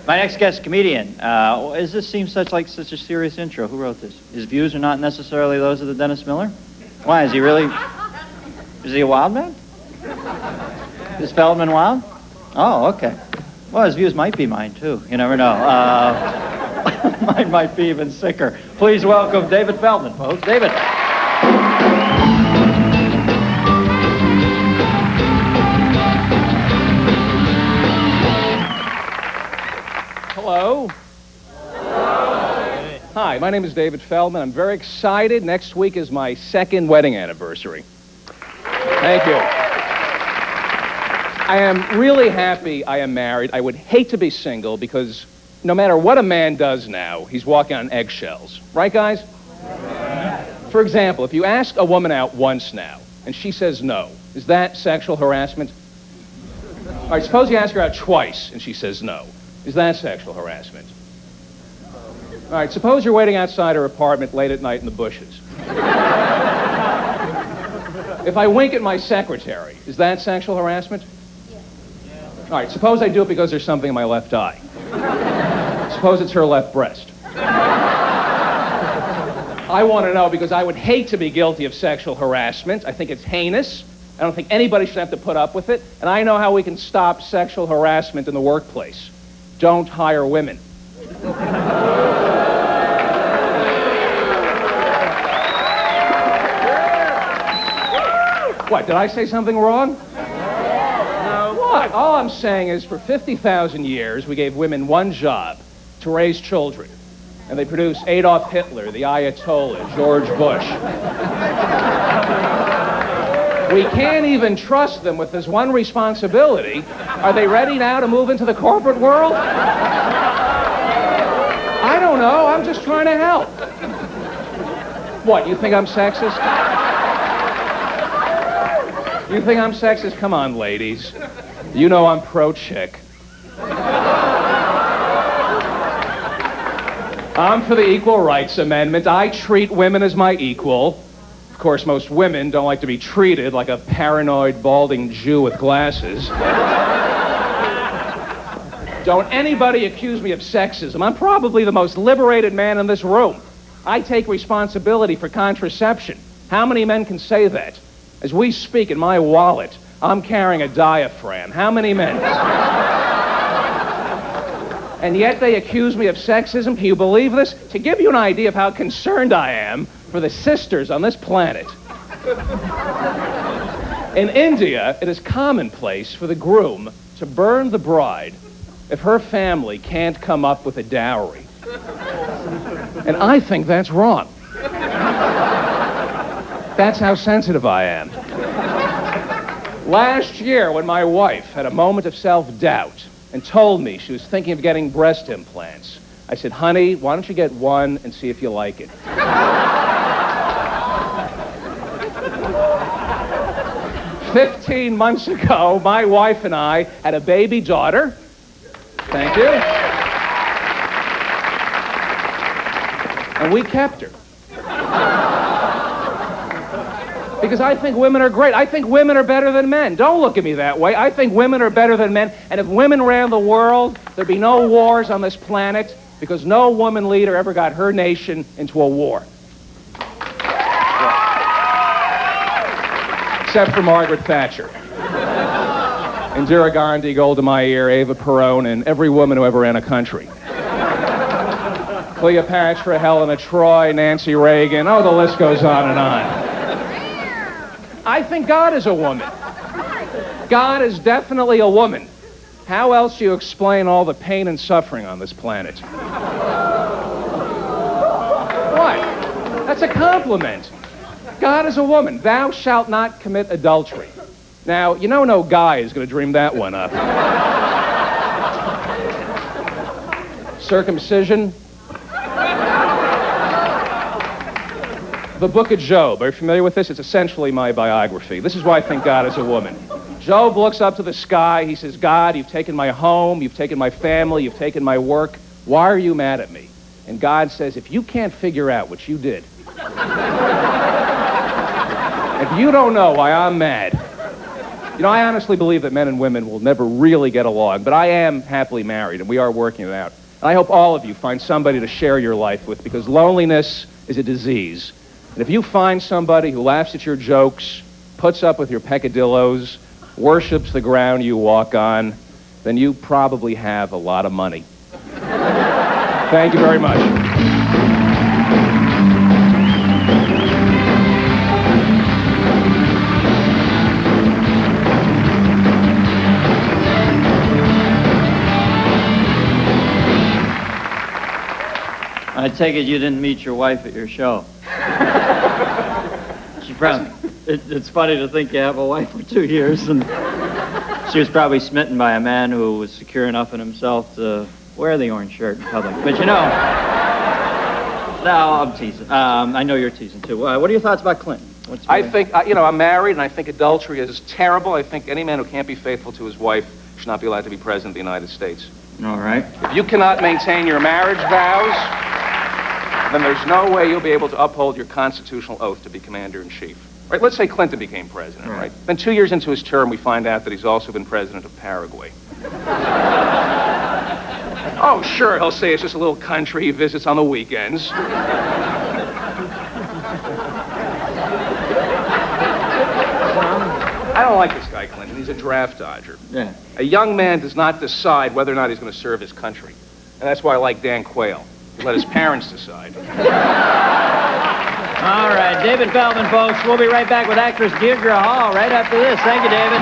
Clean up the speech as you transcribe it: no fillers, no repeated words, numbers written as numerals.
My next guest, comedian. Does this seem such a serious intro? Who wrote this? His views are not necessarily those of the Dennis Miller? Why, is he really... Is he a wild man? Is Feldman wild? Oh, okay. Well, his views might be mine, too. You never know. Mine might be even sicker. Please welcome David Feldman, folks. David. Hello. Hi, my name is David Feldman. I'm very excited. Next week is my second wedding anniversary. Thank you. I am really happy I am married. I would hate to be single because no matter what a man does now, he's walking on eggshells. Right, guys? For example, if you ask a woman out once now and she says no, is that sexual harassment? All right, suppose you ask her out twice and she says no. Is that sexual harassment? All right, suppose you're waiting outside her apartment late at night in the bushes. If I wink at my secretary, is that sexual harassment? All right, suppose I do it because there's something in my left eye. Suppose it's her left breast. I want to know because I would hate to be guilty of sexual harassment. I think it's heinous. I don't think anybody should have to put up with it. And I know how we can stop sexual harassment in the workplace. Don't hire women. What, did I say something wrong? No. What? All I'm saying is for 50,000 years, we gave women one job, to raise children. And they produced Adolf Hitler, the Ayatollah, George Bush. We can't even trust them with this one responsibility. Are they ready now to move into the corporate world? I don't know. I'm just trying to help. What, you think I'm sexist? You think I'm sexist? Come on, ladies. You know I'm pro-chick. I'm for the Equal Rights Amendment. I treat women as my equal. Of course, most women don't like to be treated like a paranoid, balding Jew with glasses. Don't anybody accuse me of sexism. I'm probably the most liberated man in this room. I take responsibility for contraception. How many men can say that? As we speak, in my wallet, I'm carrying a diaphragm. How many men? And yet they accuse me of sexism. Can you believe this? To give you an idea of how concerned I am for the sisters on this planet. In India, it is commonplace for the groom to burn the bride if her family can't come up with a dowry. And I think that's wrong. That's how sensitive I am. Last year, when my wife had a moment of self-doubt and told me she was thinking of getting breast implants, I said, honey, why don't you get one and see if you like it? 15 months ago, my wife and I had a baby daughter. Thank you. And we kept her. Because I think women are great. I think women are better than men. Don't look at me that way. I think women are better than men. And if women ran the world, there'd be no wars on this planet because no woman leader ever got her nation into a war. Except for Margaret Thatcher. Indira Gandhi, Golda Meir, Eva Peron, and every woman who ever ran a country. Cleopatra, Helena Troy, Nancy Reagan. Oh, the list goes on and on. I think God is a woman. God is definitely a woman. How else do you explain all the pain and suffering on this planet? What? That's a compliment. God is a woman. Thou shalt not commit adultery. Now, you know no guy is going to dream that one up. Circumcision. The book of Job. Are you familiar with this? It's essentially my biography. This is why I think God is a woman. Job looks up to the sky. He says, God, you've taken my home, you've taken my family, you've taken my work. Why are you mad at me? And God says, if you can't figure out what you did, if you don't know why I'm mad, You know, I honestly believe that men and women will never really get along, but I am happily married, and we are working it out. And I hope all of you find somebody to share your life with, because loneliness is a disease. And if you find somebody who laughs at your jokes, puts up with your peccadillos, worships the ground you walk on, then you probably have a lot of money. Thank you very much. I take it you didn't meet your wife at your show. She probably, it's funny to think you have a wife for 2 years, and she was probably smitten by a man who was secure enough in himself to wear the orange shirt in public. But you know, no, I'm teasing. I know you're teasing too. What are your thoughts about Clinton? I think, I'm married, and I think adultery is terrible. I think any man who can't be faithful to his wife should not be allowed to be president of the United States. All right. If you cannot maintain your marriage vows, then there's no way you'll be able to uphold your constitutional oath to be commander-in-chief. Right? Let's say Clinton became president, right? Then 2 years into his term, we find out that he's also been president of Paraguay. Oh, sure, he'll say it's just a little country he visits on the weekends. I don't like this guy, Clinton. He's a draft dodger. Yeah. A young man does not decide whether or not he's going to serve his country. And that's why I like Dan Quayle. He let his parents decide. All right, David Feldman, folks. We'll be right back with actress Deirdre Hall right after this. Thank you, David.